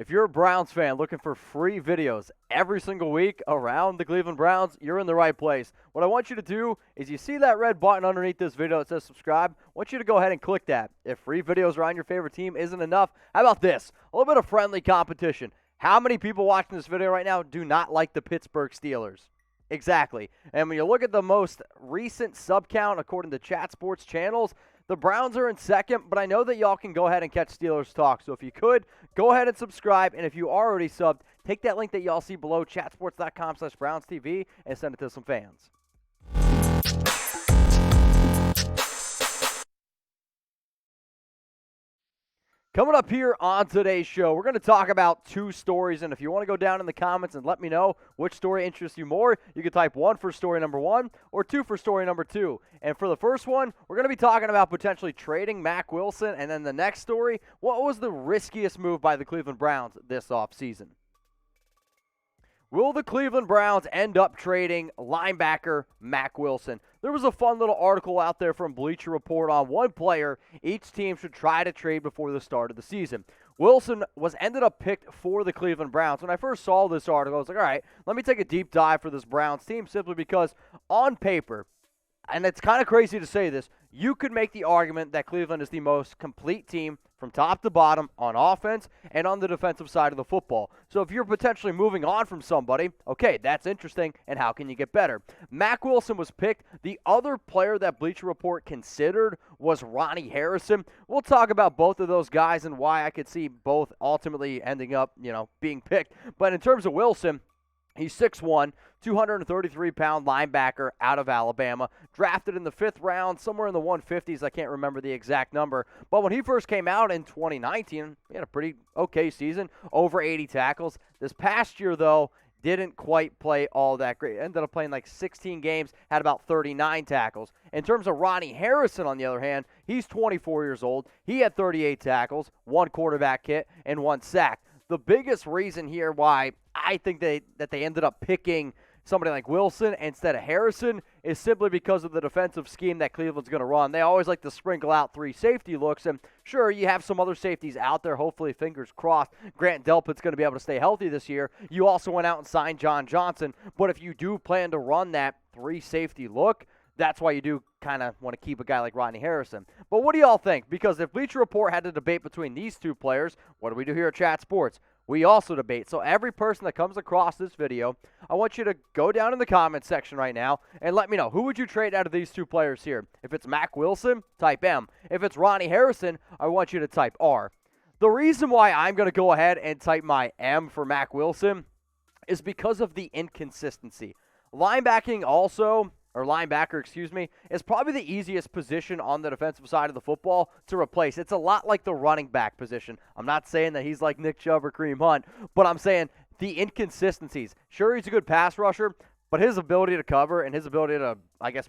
If you're a Browns fan looking for free videos every single week around the Cleveland Browns, you're in the right place. What I want you to do is you see that red button underneath this video that says subscribe. I want you to go ahead and click that. If free videos around your favorite team isn't enough, how about this? A little bit of friendly competition. How many people watching this video right now do not like the Pittsburgh Steelers? Exactly. And when you look at the most recent sub count according to Chat Sports channels, the Browns are in second, but I know that y'all can go ahead and catch Steelers talk. So if you could, go ahead and subscribe. And if you are already subbed, take that link that y'all see below, chatsports.com/BrownsTV, and send it to some fans. Coming up here on today's show, we're going to talk about two stories, and if you want to go down in the comments and let me know which story interests you more, you can type 1 for story number 1 or 2 for story number 2. And for the first one, we're going to be talking about potentially trading Mack Wilson, and then the next story, what was the riskiest move by the Cleveland Browns this offseason? Will the Cleveland Browns end up trading linebacker Mack Wilson? There was a fun little article out there from Bleacher Report on one player each team should try to trade before the start of the season. Wilson ended up picked for the Cleveland Browns. When I first saw this article, I was like, all right, let me take a deep dive for this Browns team simply because on paper, and it's kind of crazy to say this, you could make the argument that Cleveland is the most complete team from top to bottom on offense and on the defensive side of the football. So if you're potentially moving on from somebody, okay, that's interesting, and how can you get better? Mack Wilson was picked. The other player that Bleacher Report considered was Ronnie Harrison. We'll talk about both of those guys and why I could see both ultimately ending up, being picked. But in terms of Wilson, he's 6'1", 233-pound linebacker out of Alabama, drafted in the 5th round, somewhere in the 150s. I can't remember the exact number. But when he first came out in 2019, he had a pretty okay season, over 80 tackles. This past year, though, didn't quite play all that great. Ended up playing like 16 games, had about 39 tackles. In terms of Ronnie Harrison, on the other hand, he's 24 years old. He had 38 tackles, 1 quarterback hit, and 1 sack. The biggest reason here why I think that they ended up picking somebody like Wilson instead of Harrison is simply because of the defensive scheme that Cleveland's going to run. They always like to sprinkle out 3 safety looks, and sure, you have some other safeties out there. Hopefully, fingers crossed, Grant Delpit's going to be able to stay healthy this year. You also went out and signed John Johnson, but if you do plan to run that 3 safety look, that's why you do kind of want to keep a guy like Ronnie Harrison. But what do y'all think? Because if Bleacher Report had to debate between these two players, what do we do here at Chat Sports? We also debate. So every person that comes across this video, I want you to go down in the comments section right now and let me know, who would you trade out of these two players here? If it's Mack Wilson, type M. If it's Ronnie Harrison, I want you to type R. The reason why I'm going to go ahead and type my M for Mack Wilson is because of the inconsistency. Linebacker, is probably the easiest position on the defensive side of the football to replace. It's a lot like the running back position. I'm not saying that he's like Nick Chubb or Kareem Hunt, but I'm saying the inconsistencies. Sure, he's a good pass rusher, but his ability to cover and his ability to,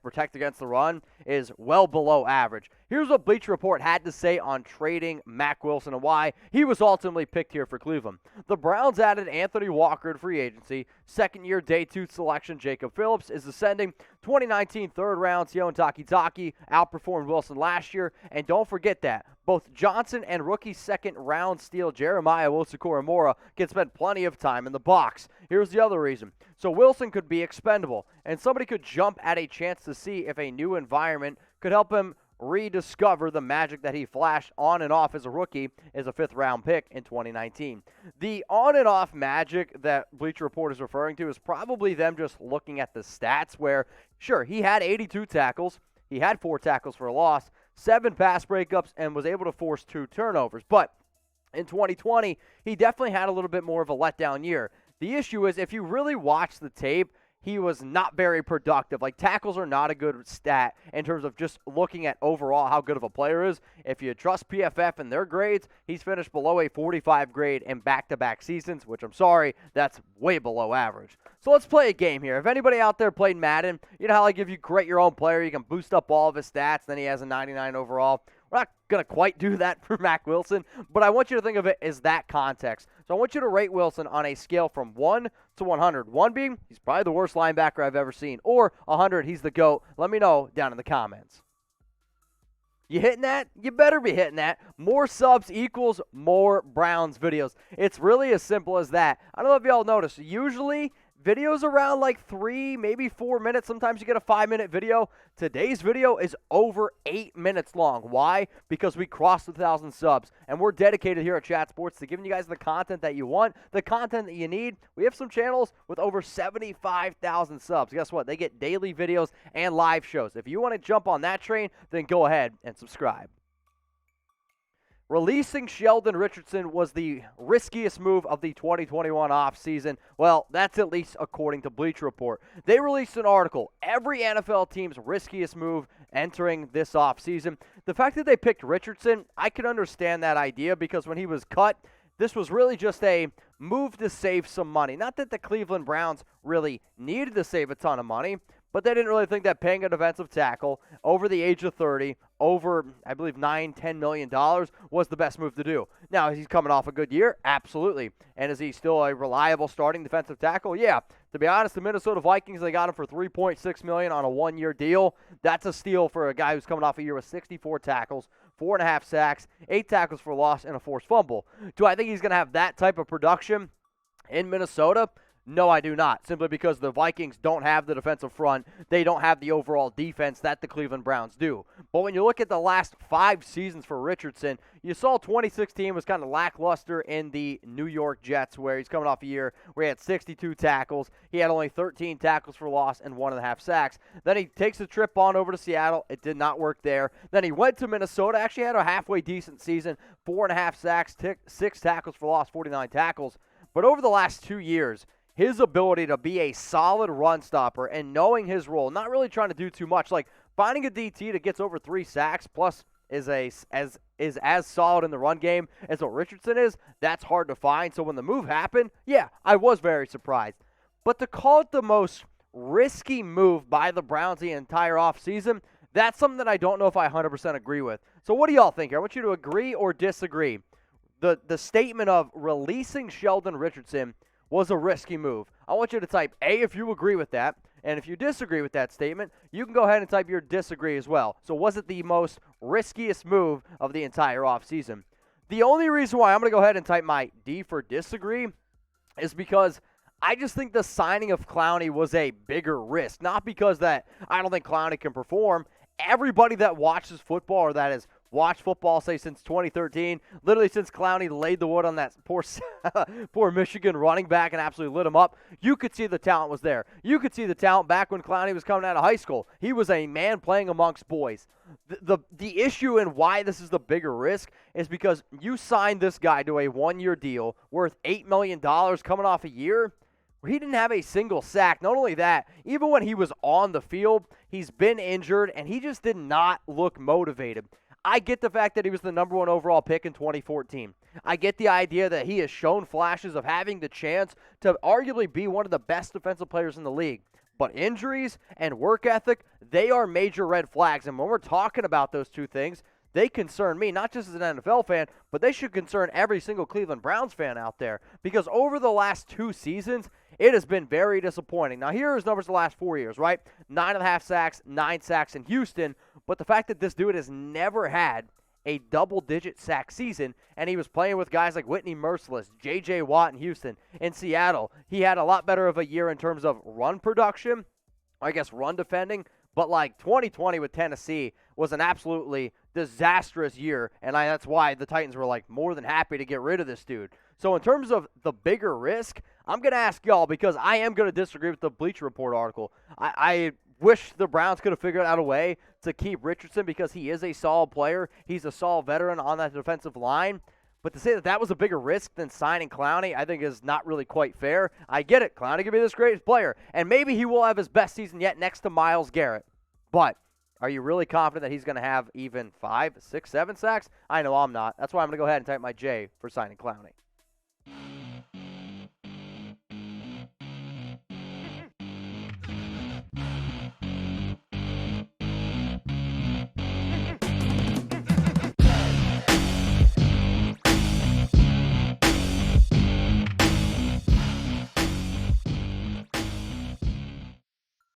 protect against the run is well below average. Here's what Bleacher Report had to say on trading Mack Wilson and why he was ultimately picked here for Cleveland. The Browns added Anthony Walker to free agency. Second-year day 2 selection Jacob Phillips is ascending. 2019 third round Sione Takitaki outperformed Wilson last year. And don't forget that both Johnson and rookie second-round steal Jeremiah Owusu-Koramoah can spend plenty of time in the box. Here's the other reason. So Wilson could be expendable, and somebody could jump at a chance to see if a new environment could help him rediscover the magic that he flashed on and off as a rookie as a 5th-round pick in 2019. The on and off magic that Bleacher Report is referring to is probably them just looking at the stats where, sure, he had 82 tackles, he had 4 tackles for a loss, 7 pass breakups, and was able to force 2 turnovers. But in 2020, he definitely had a little bit more of a letdown year. The issue is, if you really watch the tape, he was not very productive. Like, tackles are not a good stat in terms of just looking at overall how good of a player is. If you trust PFF and their grades, he's finished below a 45 grade in back-to-back seasons, which I'm sorry, that's way below average. So let's play a game here. If anybody out there played Madden, you know how like if you create your own player, you can boost up all of his stats, then he has a 99 overall. We're not going to quite do that for Mack Wilson, but I want you to think of it as that context. So I want you to rate Wilson on a scale from 1 to 100. 1 being, he's probably the worst linebacker I've ever seen, or 100, he's the GOAT. Let me know down in the comments. You hitting that? You better be hitting that. More subs equals more Browns videos. It's really as simple as that. I don't know if y'all noticed. Usually, videos around like 3, maybe 4 minutes. Sometimes you get a 5-minute video. Today's video is over 8 minutes long. Why? Because we crossed 1,000 subs. And we're dedicated here at Chat Sports to giving you guys the content that you want, the content that you need. We have some channels with over 75,000 subs. Guess what? They get daily videos and live shows. If you want to jump on that train, then go ahead and subscribe. Releasing Sheldon Richardson was the riskiest move of the 2021 offseason. Well, that's at least according to Bleacher Report. They released an article, every NFL team's riskiest move entering this offseason. The fact that they picked Richardson, I can understand that idea because when he was cut, this was really just a move to save some money. Not that the Cleveland Browns really needed to save a ton of money, but they didn't really think that paying a defensive tackle over the age of 30, over, I believe, $9-10 million was the best move to do. Now, is he coming off a good year? Absolutely. And is he still a reliable starting defensive tackle? Yeah. To be honest, the Minnesota Vikings, they got him for $3.6 million on a one-year deal. That's a steal for a guy who's coming off a year with 64 tackles, 4.5 sacks, 8 tackles for loss, and a forced fumble. Do I think he's going to have that type of production in Minnesota? No, I do not, simply because the Vikings don't have the defensive front. They don't have the overall defense that the Cleveland Browns do. But when you look at the last 5 seasons for Richardson, you saw 2016 was kind of lackluster in the New York Jets, where he's coming off a year where he had 62 tackles. He had only 13 tackles for loss and 1.5 sacks. Then he takes a trip on over to Seattle. It did not work there. Then he went to Minnesota, actually had a halfway decent season, 4.5 sacks, 6 tackles for loss, 49 tackles. But over the last 2 years, his ability to be a solid run stopper and knowing his role, not really trying to do too much, like finding a DT that gets over 3 sacks plus is as solid in the run game as what Richardson is, that's hard to find. So when the move happened, yeah, I was very surprised. But to call it the most risky move by the Browns the entire offseason, that's something that I don't know if I 100% agree with. So what do y'all think here? I want you to agree or disagree. The statement of releasing Sheldon Richardson was a risky move. I want you to type A if you agree with that, and if you disagree with that statement, you can go ahead and type your disagree as well. So was it the most riskiest move of the entire offseason? The only reason why I'm going to go ahead and type my D for disagree is because I just think the signing of Clowney was a bigger risk. Not because that I don't think Clowney can perform. Everybody that watches football or that has watched football, say, since 2013, literally since Clowney laid the wood on that poor Michigan running back and absolutely lit him up, you could see the talent was there. You could see the talent back when Clowney was coming out of high school. He was a man playing amongst boys. The issue and why this is the bigger risk is because you signed this guy to a one-year deal worth $8 million coming off a year where he didn't have a single sack. Not only that, even when he was on the field, he's been injured, and he just did not look motivated. I get the fact that he was the number 1 overall pick in 2014. I get the idea that he has shown flashes of having the chance to arguably be one of the best defensive players in the league. But injuries and work ethic, they are major red flags. And when we're talking about those two things, they concern me, not just as an NFL fan, but they should concern every single Cleveland Browns fan out there. Because over the last 2 seasons, it has been very disappointing. Now, here are his numbers the last 4 years, right? 9.5 sacks, 9 sacks in Houston. But the fact that this dude has never had a double-digit sack season, and he was playing with guys like Whitney Merciless, J.J. Watt in Houston. In Seattle, he had a lot better of a year in terms of run production, I guess run defending, but like 2020 with Tennessee was an absolutely disastrous year, and that's why the Titans were like more than happy to get rid of this dude. So in terms of the bigger risk, I'm going to ask y'all, because I am going to disagree with the Bleacher Report article. I wish the Browns could have figured out a way to keep Richardson because he is a solid player. He's a solid veteran on that defensive line. But to say that that was a bigger risk than signing Clowney, I think is not really quite fair. I get it. Clowney could be this great player, and maybe he will have his best season yet next to Myles Garrett. But are you really confident that he's going to have even 5, 6, 7 sacks? I know I'm not. That's why I'm going to go ahead and type my J for signing Clowney.